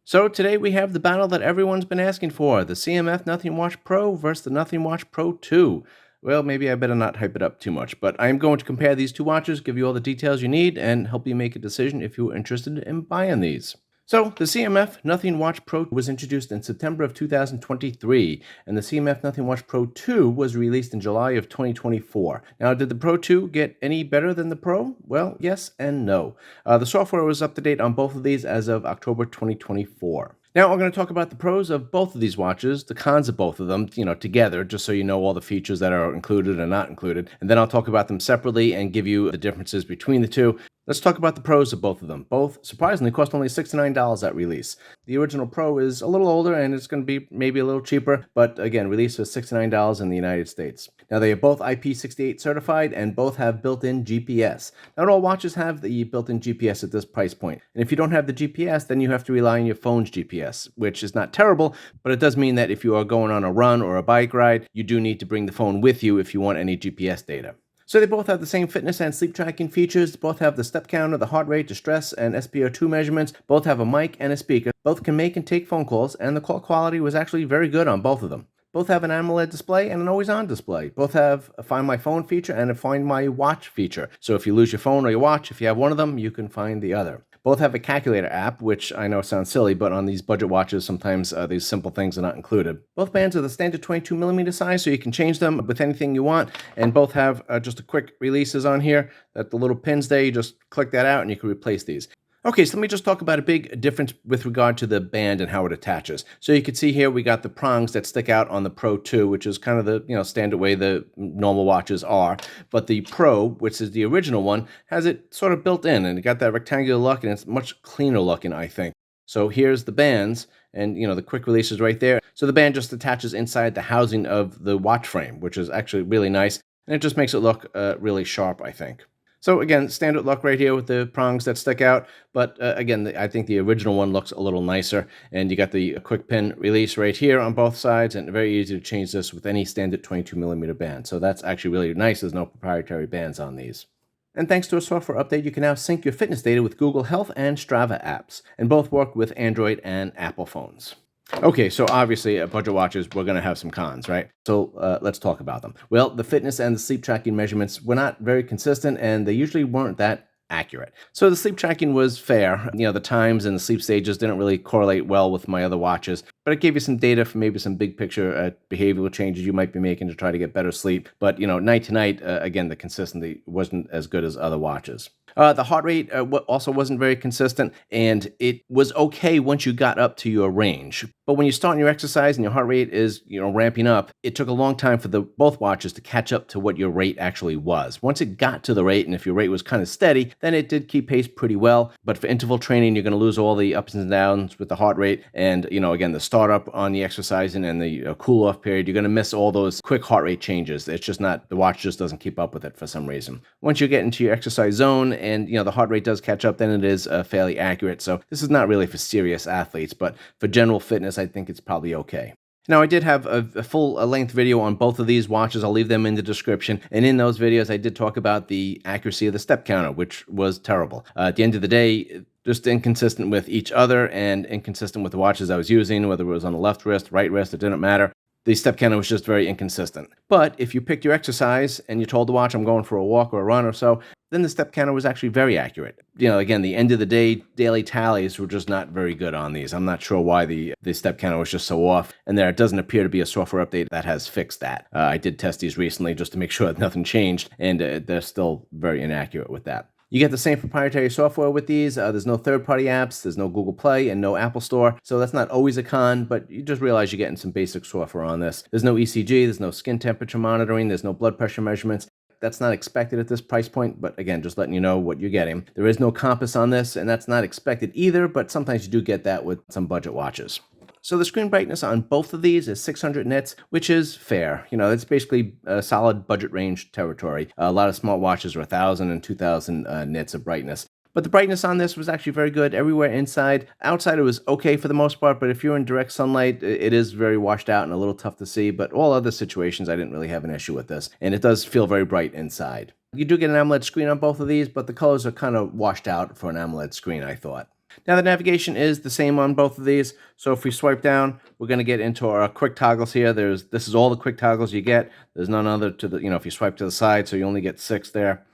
So today we have the battle that everyone's been asking for, the CMF Nothing Watch Pro versus the Nothing Watch Pro 2. Well, maybe I better not hype it up too much, but I'm going to compare these two watches, give you all the details you need, and help you make a decision if you're interested in buying these. So, the CMF Nothing Watch Pro was introduced in September of 2023, and the CMF Nothing Watch Pro 2 was released in July of 2024. Now, did the Pro 2 get any better than the Pro? Well, yes and no. The software was up to date on both of these as of October 2024. Now, we're going to talk about the pros of both of these watches, the cons of both of them, together, just so you know all the features that are included and not included. And then I'll talk about them separately and give you the differences between the two. Let's talk about the pros of both of them. Both, surprisingly, cost only $69 at release. The original Pro is a little older and it's going to be maybe a little cheaper, but again, released for $69 in the United States. Now, they are both IP68 certified and both have built-in GPS. Not all watches have the built-in GPS at this price point. And if you don't have the GPS, then you have to rely on your phone's GPS, which is not terrible, but it does mean that if you are going on a run or a bike ride, you do need to bring the phone with you if you want any GPS data. So they both have the same fitness and sleep tracking features, both have the step counter, the heart rate, distress, and SpO2 measurements, both have a mic and a speaker, both can make and take phone calls, and the call quality was actually very good on both of them. Both have an AMOLED display and an always-on display. Both have a Find My Phone feature and a Find My Watch feature. So if you lose your phone or your watch, if you have one of them, you can find the other. Both have a calculator app, which I know sounds silly, but on these budget watches, sometimes these simple things are not included. Both bands are the standard 22mm size, so you can change them with anything you want, and both have just a quick releases on here. That the little pins there, you just click that out and you can replace these. Okay, so let me just talk about a big difference with regard to the band and how it attaches. So you can see here we got the prongs that stick out on the Pro 2, which is kind of the standard way the normal watches are. But the Pro, which is the original one, has it sort of built in, and it got that rectangular look, and it's much cleaner looking, I think. So here's the bands, and the quick release is right there. So the band just attaches inside the housing of the watch frame, which is actually really nice, and it just makes it look really sharp, I think. So again, standard look right here with the prongs that stick out, but again, I think the original one looks a little nicer, and you got the quick pin release right here on both sides, and very easy to change this with any standard 22mm band. So that's actually really nice. There's no proprietary bands on these. And thanks to a software update, you can now sync your fitness data with Google Health and Strava apps, and both work with Android and Apple phones. Okay, so obviously at budget watches, we're going to have some cons, right? So let's talk about them. Well, the fitness and the sleep tracking measurements were not very consistent, and they usually weren't that accurate. So the sleep tracking was fair. The times and the sleep stages didn't really correlate well with my other watches, but it gave you some data for maybe some big picture behavioral changes you might be making to try to get better sleep. But, night to night, again, the consistency wasn't as good as other watches. The heart rate also wasn't very consistent, and it was okay once you got up to your range. But when you start your exercise and your heart rate is, ramping up, it took a long time for both watches to catch up to what your rate actually was. Once it got to the rate, and if your rate was kind of steady, then it did keep pace pretty well. But for interval training, you're going to lose all the ups and downs with the heart rate, and again, the startup on the exercising and the cool off period, you're going to miss all those quick heart rate changes. It's just not, the watch just doesn't keep up with it for some reason. Once you get into your exercise zone and the heart rate does catch up, then it is fairly accurate. So this is not really for serious athletes, but for general fitness, I think it's probably okay. Now, I did have a full-length video on both of these watches. I'll leave them in the description. And in those videos, I did talk about the accuracy of the step counter, which was terrible. At the end of the day, just inconsistent with each other and inconsistent with the watches I was using, whether it was on the left wrist, right wrist, it didn't matter. The step counter was just very inconsistent. But if you picked your exercise and you told the watch, I'm going for a walk or a run or so, then the step counter was actually very accurate. Again, the end of the day daily tallies were just not very good on these. I'm not sure why the step counter was just so off. And there doesn't appear to be a software update that has fixed that. I did test these recently just to make sure that nothing changed, and they're still very inaccurate with that. You get the same proprietary software with these. There's no third-party apps, there's no Google Play, and no Apple Store. So that's not always a con, but you just realize you're getting some basic software on this. There's no ECG, there's no skin temperature monitoring, there's no blood pressure measurements. That's not expected at this price point, but again, just letting you know what you're getting. There is no compass on this, and that's not expected either, but sometimes you do get that with some budget watches. So the screen brightness on both of these is 600 nits, which is fair. It's basically a solid budget range territory. A lot of smartwatches are 1,000 and 2,000 nits of brightness. But the brightness on this was actually very good everywhere inside. Outside, it was okay for the most part, but if you're in direct sunlight, it is very washed out and a little tough to see. But all other situations, I didn't really have an issue with this. And it does feel very bright inside. You do get an AMOLED screen on both of these, but the colors are kind of washed out for an AMOLED screen, I thought. Now the navigation is the same on both of these. So if we swipe down, we're going to get into our quick toggles here. This is all the quick toggles you get. There's none other to the, if you swipe to the side, so you only get 6 there.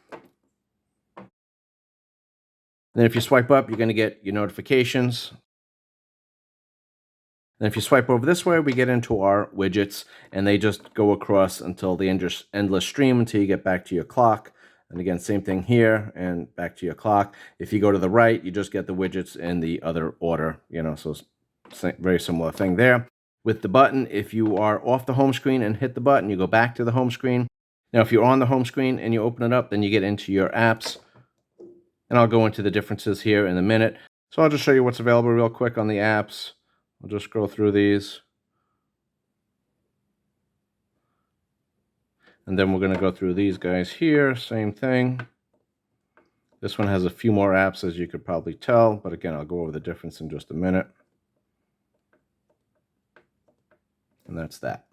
Then if you swipe up, you're going to get your notifications. Then if you swipe over this way, we get into our widgets, and they just go across until the endless stream until you get back to your clock. And again, same thing here and back to your clock. If you go to the right, you just get the widgets in the other order, so very similar thing there. With the button, if you are off the home screen and hit the button, you go back to the home screen. Now, if you're on the home screen and you open it up, then you get into your apps. And I'll go into the differences here in a minute. So I'll just show you what's available real quick on the apps. I'll just scroll through these. And then we're going to go through these guys here, same thing. This one has a few more apps, as you could probably tell, but again, I'll go over the difference in just a minute. And that's that.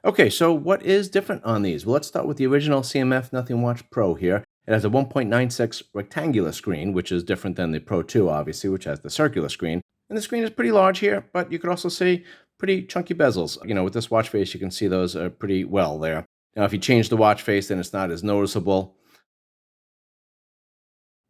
Okay, so what is different on these? Well, let's start with the original CMF Nothing Watch Pro here. It has a 1.96 rectangular screen, which is different than the Pro 2, obviously, which has the circular screen. And the screen is pretty large here, but you could also see pretty chunky bezels. With this watch face, you can see those pretty well there. Now, if you change the watch face, then it's not as noticeable.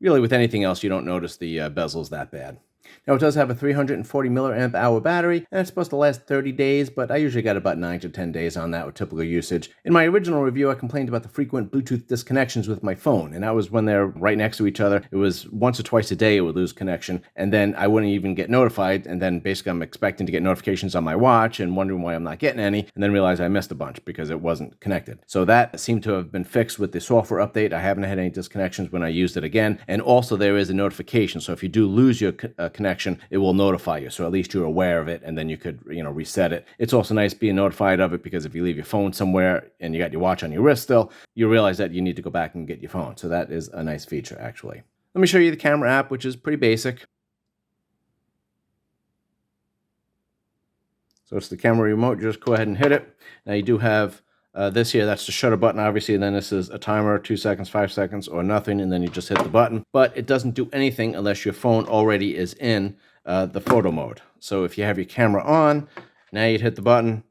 Really, with anything else, you don't notice the bezels that bad. Now, it does have a 340 milliamp hour battery, and it's supposed to last 30 days, but I usually get about 9 to 10 days on that with typical usage. In my original review, I complained about the frequent Bluetooth disconnections with my phone, and that was when they're right next to each other. It was once or twice a day it would lose connection, and then I wouldn't even get notified, and then basically I'm expecting to get notifications on my watch and wondering why I'm not getting any, and then realize I missed a bunch because it wasn't connected. So that seemed to have been fixed with the software update. I haven't had any disconnections when I used it again, and also there is a notification, so if you do lose your connection, it will notify you, so at least you're aware of it, and then you could reset it. It's also nice being notified of it, because if you leave your phone somewhere and you got your watch on your wrist still, you realize that you need to go back and get your phone. So that is a nice feature, actually. Let me show you the camera app, which is pretty basic. So it's the camera remote. Just go ahead and hit it. Now you do have this here, that's the shutter button, obviously, and then this is a timer, 2 seconds, 5 seconds, or nothing, and then you just hit the button. But it doesn't do anything unless your phone already is in the photo mode. So if you have your camera on, now you'd hit the button,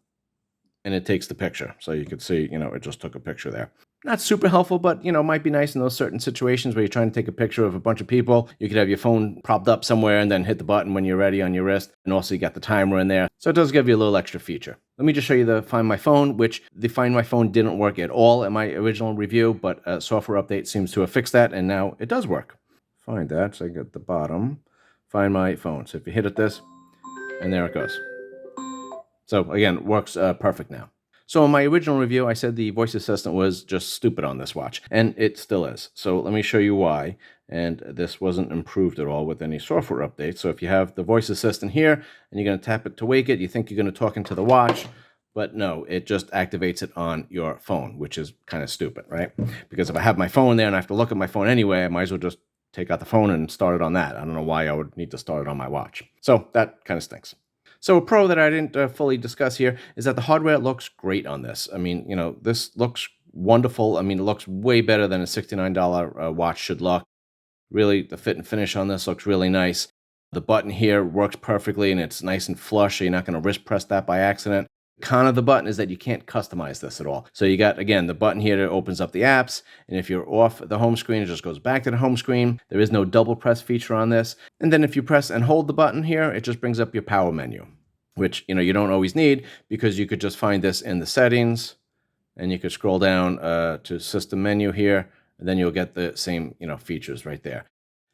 and it takes the picture. So you could see, it just took a picture there. Not super helpful, but, might be nice in those certain situations where you're trying to take a picture of a bunch of people. You could have your phone propped up somewhere and then hit the button when you're ready on your wrist. And also you got the timer in there. So it does give you a little extra feature. Let me just show you the Find My Phone, which the Find My Phone didn't work at all in my original review, but a software update seems to have fixed that, and now it does work. Find that, so I get the bottom. Find My Phone. So if you hit it this, and there it goes. So again, it works perfect now. So in my original review, I said the voice assistant was just stupid on this watch, and it still is. So let me show you why. And this wasn't improved at all with any software updates. So if you have the voice assistant here, and you're going to tap it to wake it, you think you're going to talk into the watch, but no, it just activates it on your phone, which is kind of stupid, right? Because if I have my phone there and I have to look at my phone anyway, I might as well just take out the phone and start it on that. I don't know why I would need to start it on my watch. So that kind of stinks. So a pro that I didn't fully discuss here is that the hardware looks great on this. I mean, this looks wonderful. I mean, it looks way better than a $69 watch should look. Really, the fit and finish on this looks really nice. The button here works perfectly, and it's nice and flush, so you're not going to wrist press that by accident. The con of the button is that you can't customize this at all. So you got, again, the button here that opens up the apps, and if you're off the home screen, it just goes back to the home screen. There is no double press feature on this. And then if you press and hold the button here, it just brings up your power menu, which, you don't always need, because you could just find this in the settings, and you could scroll down to system menu here, and then you'll get the same, features right there.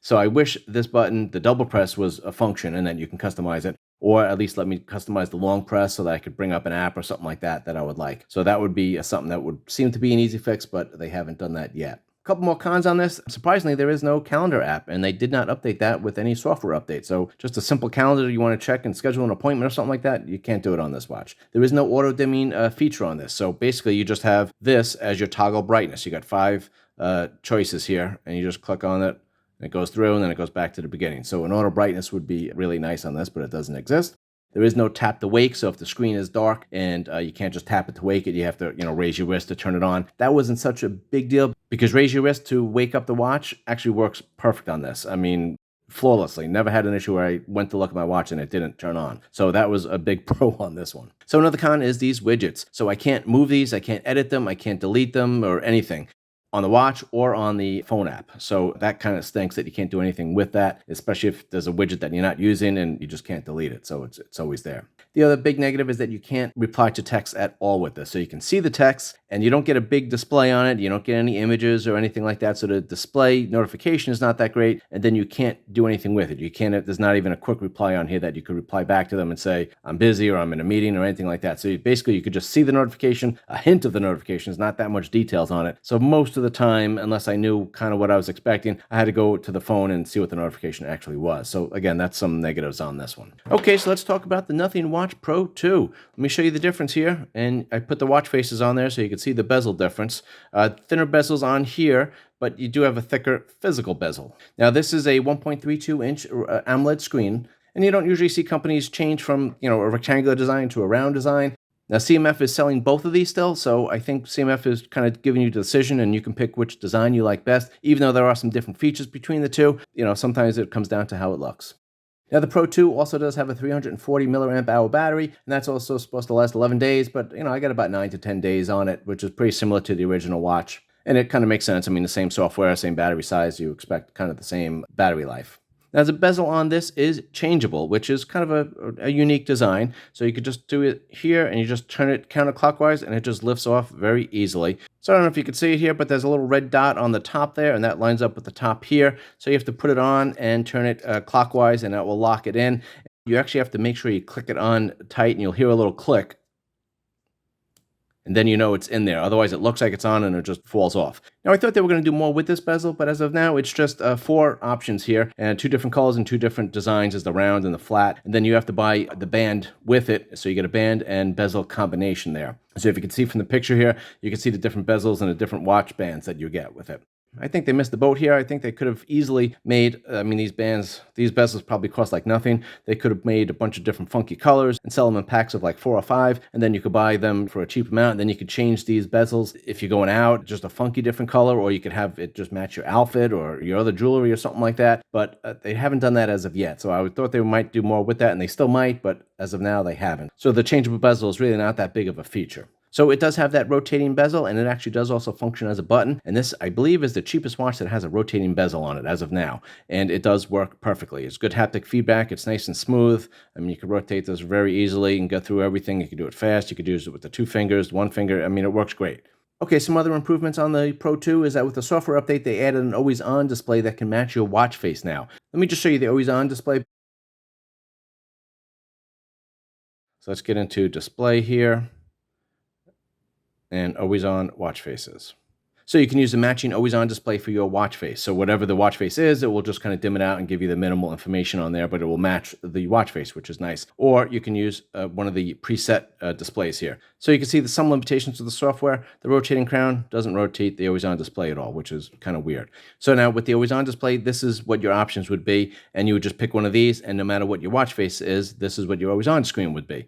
So I wish this button, the double press, was a function, and then you can customize it, or at least let me customize the long press so that I could bring up an app or something like that I would like. So that would be something that would seem to be an easy fix, but they haven't done that yet. A couple more cons on this. Surprisingly, there is no calendar app, and they did not update that with any software update. So just a simple calendar you want to check and schedule an appointment or something like that, you can't do it on this watch. There is no auto dimming feature on this. So basically, you just have this as your toggle brightness. You got 5 choices here, and you just click on it, and it goes through, and then it goes back to the beginning. So an auto brightness would be really nice on this, but it doesn't exist. There is no tap to wake, so if the screen is dark and you can't just tap it to wake it, you have to, raise your wrist to turn it on. That wasn't such a big deal, because raise your wrist to wake up the watch actually works perfect on this. I mean, flawlessly. Never had an issue where I went to look at my watch and it didn't turn on. So that was a big pro on this one. So another con is these widgets. So I can't move these, I can't edit them, I can't delete them or anything on the watch or on the phone app. So that kind of stinks that you can't do anything with that, especially if there's a widget that you're not using and you just can't delete it. So it's always there. The other big negative is that you can't reply to text at all with this. So you can see the text and you don't get a big display on it. You don't get any images or anything like that. So the display notification is not that great. And then you can't do anything with it. You can't, there's not even a quick reply on here that you could reply back to them and say, I'm busy or I'm in a meeting or anything like that. So basically you could just see the notification, a hint of the notification, is not that much details on it. So most of the time, unless I knew kind of what I was expecting, I had to go to the phone and see what the notification actually was. So again, that's some negatives on this one. Okay, so let's talk about the Nothing Watch Pro 2. Let me show you the difference here. And I put the watch faces on there so you can see the bezel difference. Thinner bezels on here, but you do have a thicker physical bezel. Now this is a 1.32-inch AMOLED screen, and you don't usually see companies change from, a rectangular design to a round design. Now, CMF is selling both of these still, so I think CMF is kind of giving you the decision, and you can pick which design you like best, even though there are some different features between the two. Sometimes it comes down to how it looks. Now, the Pro 2 also does have a 340 milliamp hour battery, and that's also supposed to last 11 days, but, I got about 9 to 10 days on it, which is pretty similar to the original watch. And it kind of makes sense. I mean, the same software, same battery size, you expect kind of the same battery life. Now, the bezel on this is changeable, which is kind of a unique design. So you could just do it here, and you just turn it counterclockwise, and it just lifts off very easily. So I don't know if you can see it here, but there's a little red dot on the top there, and that lines up with the top here. So you have to put it on and turn it clockwise, and that will lock it in. You actually have to make sure you click it on tight, and you'll hear a little click. And then it's in there. Otherwise, it looks like it's on and it just falls off. Now, I thought they were going to do more with this bezel, but as of now, it's just 4 options here, and 2 different colors and 2 different designs is the round and the flat. And then you have to buy the band with it, so you get a band and bezel combination there. So if you can see from the picture here, you can see the different bezels and the different watch bands that you get with it. I think they missed the boat here. I think they could have easily made, these bezels probably cost like nothing. They could have made a bunch of different funky colors and sell them in packs of like 4 or 5, and then you could buy them for a cheap amount, and then you could change these bezels if you're going out, just a funky different color, or you could have it just match your outfit or your other jewelry or something like that. But they haven't done that as of yet, so I thought they might do more with that, and they still might, but as of now, they haven't. So the changeable bezel is really not that big of a feature. So it does have that rotating bezel, and it actually does also function as a button. And this, I believe, is the cheapest watch that has a rotating bezel on it as of now. And it does work perfectly. It's good haptic feedback. It's nice and smooth. You can rotate this very easily and go through everything. You can do it fast. You could use it with the 2 fingers, 1 finger. It works great. Okay, some other improvements on the Pro 2 is that with the software update, they added an always-on display that can match your watch face now. Let me just show you the always-on display. So let's get into display here. And always-on watch faces. So you can use the matching always-on display for your watch face. So whatever the watch face is, it will just kind of dim it out and give you the minimal information on there, but it will match the watch face, which is nice. Or you can use one of the preset displays here. So you can see some limitations to the software. The rotating crown doesn't rotate the always-on display at all, which is kind of weird. So now with the always-on display, this is what your options would be, and you would just pick one of these, and no matter what your watch face is, this is what your always-on screen would be.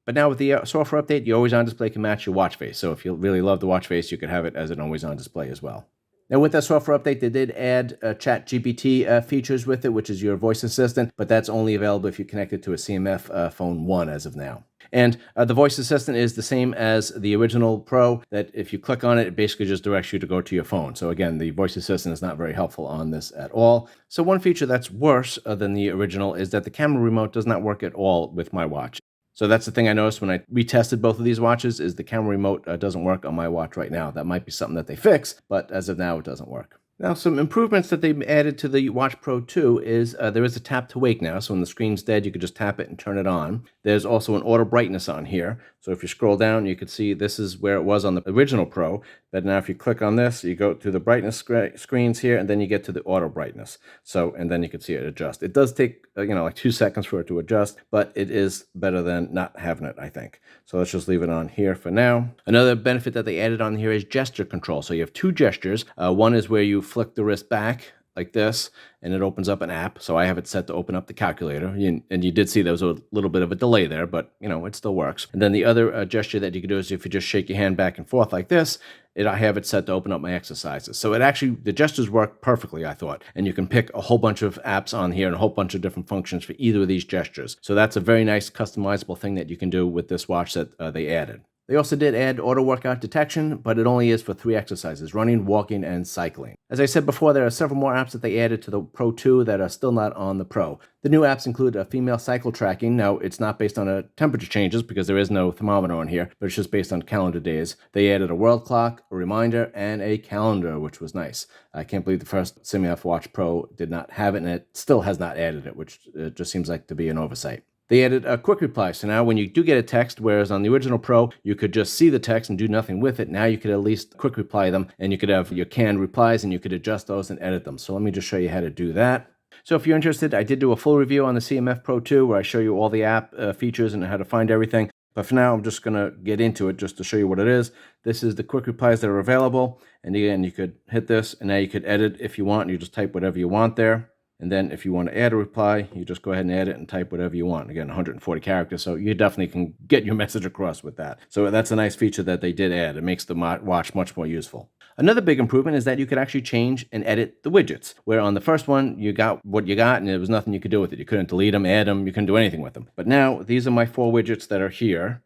But now with the software update, your always-on display can match your watch face. So if you really love the watch face, you could have it as an always-on display as well. Now with that software update, they did add ChatGPT features with it, which is your voice assistant, but that's only available if you connect it to a CMF Phone 1 as of now. And the voice assistant is the same as the original Pro, that if you click on it, it basically just directs you to go to your phone. So again, the voice assistant is not very helpful on this at all. So one feature that's worse than the original is that the camera remote does not work at all with my watch. So that's the thing I noticed when I retested both of these watches, is the camera remote doesn't work on my watch right now. That might be something that they fix, but as of now, it doesn't work. Now, some improvements that they added to the Watch Pro 2 is there is a tap to wake now. So when the screen's dead, you could just tap it and turn it on. There's also an auto brightness on here. So if you scroll down, you can see this is where it was on the original Pro. But now if you click on this, you go to the brightness screens here, and then you get to the auto brightness. So, and then you can see it adjust. It does take, like 2 seconds for it to adjust, but it is better than not having it, I think. So let's just leave it on here for now. Another benefit that they added on here is gesture control. So you have 2 gestures. One is where you flick the wrist back like this, and it opens up an app. So I have it set to open up the calculator. And you did see there was a little bit of a delay there, but it still works. And then the other gesture that you can do is if you just shake your hand back and forth like this, I have it set to open up my exercises. So the gestures work perfectly, I thought. And you can pick a whole bunch of apps on here and a whole bunch of different functions for either of these gestures. So that's a very nice customizable thing that you can do with this watch that they added. They also did add auto workout detection, but it only is for 3 exercises: running, walking, and cycling. As I said before, there are several more apps that they added to the Pro 2 that are still not on the Pro. The new apps include a female cycle tracking. Now, it's not based on temperature changes because there is no thermometer on here, but it's just based on calendar days. They added a world clock, a reminder, and a calendar, which was nice. I can't believe the first CMF Watch Pro did not have it, and it still has not added it, which just seems like to be an oversight. They added a quick reply. So now when you do get a text, whereas on the original Pro, you could just see the text and do nothing with it, now you could at least quick reply them, and you could have your canned replies, and you could adjust those and edit them. So let me just show you how to do that. So if you're interested, I did do a full review on the CMF Pro 2 where I show you all the app features and how to find everything. But for now, I'm just going to get into it just to show you what it is. This is the quick replies that are available. And again, you could hit this, and now you could edit if you want. You just type whatever you want there. And then if you want to add a reply, you just go ahead and add it and type whatever you want. Again, 140 characters, so you definitely can get your message across with that. So that's a nice feature that they did add. It makes the watch much more useful. Another big improvement is that you could actually change and edit the widgets, where on the first one, you got what you got, and there was nothing you could do with it. You couldn't delete them, add them, you couldn't do anything with them. But now, these are my 4 widgets that are here.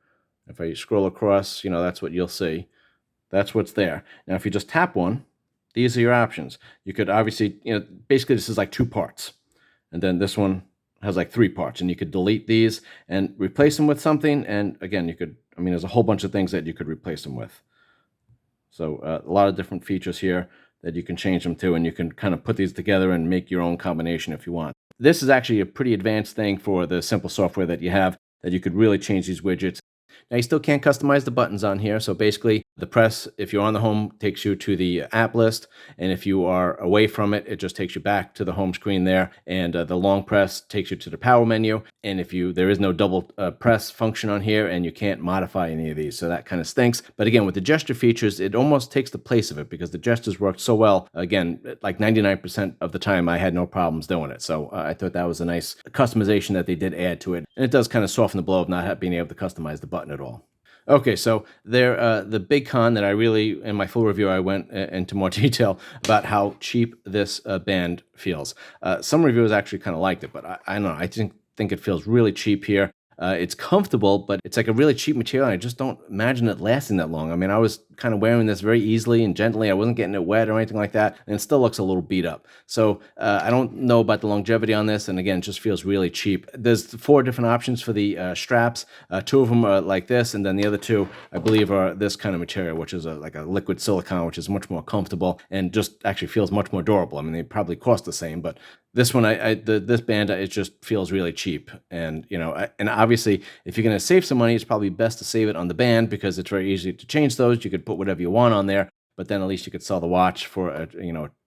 If I scroll across, that's what you'll see. That's what's there. Now, if you just tap one, these are your options. You could obviously, basically this is like 2 parts. And then this one has like 3 parts. And you could delete these and replace them with something. And again, there's a whole bunch of things that you could replace them with. So a lot of different features here that you can change them to. And you can kind of put these together and make your own combination if you want. This is actually a pretty advanced thing for the simple software that you have, that you could really change these widgets. Now, you still can't customize the buttons on here. So basically, the press, if you're on the home, takes you to the app list. And if you are away from it, it just takes you back to the home screen there. And the long press takes you to the power menu. And there is no double press function on here, and you can't modify any of these. So that kind of stinks. But again, with the gesture features, it almost takes the place of it because the gestures worked so well. Again, like 99% of the time, I had no problems doing it. So I thought that was a nice customization that they did add to it. And it does kind of soften the blow of not being able to customize the button at all. Okay, so the big con that in my full review, I went into more detail about how cheap this band feels. Some reviewers actually kind of liked it, but I don't know. I think it feels really cheap here. It's comfortable, but it's like a really cheap material, and I just don't imagine it lasting that long. I was kind of wearing this very easily and gently. I wasn't getting it wet or anything like that, and it still looks a little beat up. So I don't know about the longevity on this, and again, it just feels really cheap. There's 4 different options for the straps. 2 of them are like this, and then the other 2, I believe, are this kind of material, which is like a liquid silicone, which is much more comfortable and just actually feels much more durable. They probably cost the same, but this one, this band, it just feels really cheap. And, and obviously, if you're going to save some money, it's probably best to save it on the band because it's very easy to change those. You could put whatever you want on there, but then at least you could sell the watch for a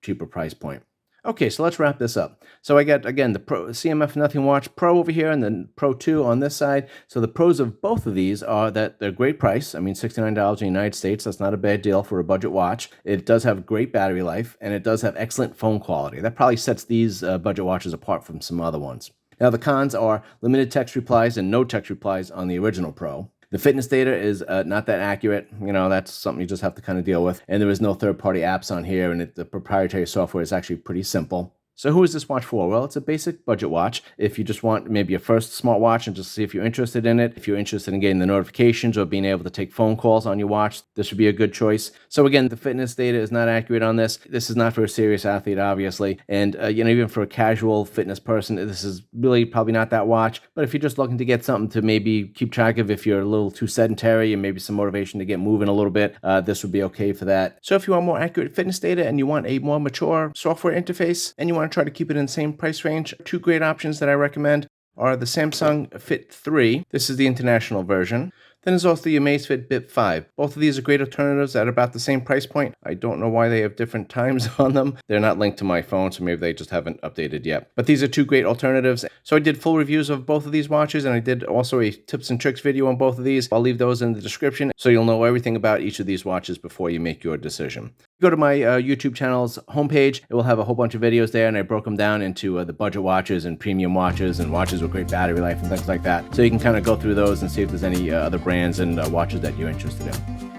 cheaper price point. Okay, so let's wrap this up. So I got, again, the CMF Nothing Watch Pro over here and then Pro 2 on this side. So the pros of both of these are that they're great price. $69 in the United States. That's not a bad deal for a budget watch. It does have great battery life, and it does have excellent phone quality. That probably sets these budget watches apart from some other ones. Now, the cons are limited text replies and no text replies on the original Pro. The fitness data is not that accurate. That's something you just have to kind of deal with. And there is no third-party apps on here, and the proprietary software is actually pretty simple. So who is this watch for? Well, it's a basic budget watch. If you just want maybe a first smartwatch and just see if you're interested in it, if you're interested in getting the notifications or being able to take phone calls on your watch, this would be a good choice. So again, the fitness data is not accurate on this. This is not for a serious athlete, obviously. And, even for a casual fitness person, this is really probably not that watch. But if you're just looking to get something to maybe keep track of if you're a little too sedentary and maybe some motivation to get moving a little bit, this would be okay for that. So if you want more accurate fitness data and you want a more mature software interface and you want to try to keep it in the same price range, 2 great options that I recommend are the Samsung Fit 3. This is the international version. Then there's also the Amazfit Bip 5. Both of these are great alternatives at about the same price point. I don't know why they have different times on them. They're not linked to my phone, so maybe they just haven't updated yet. But these are 2 great alternatives. So I did full reviews of both of these watches, and I did also a tips and tricks video on both of these. I'll leave those in the description so you'll know everything about each of these watches before you make your decision. Go to my YouTube channel's homepage. It will have a whole bunch of videos there, and I broke them down into the budget watches and premium watches and watches with great battery life and things like that. So you can kind of go through those and see if there's any other brands and watches that you're interested in.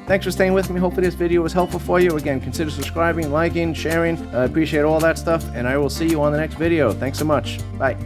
Thanks for staying with me. Hopefully this video was helpful for you. Again, consider subscribing, liking, sharing. I appreciate all that stuff, and I will see you on the next video. Thanks so much. Bye.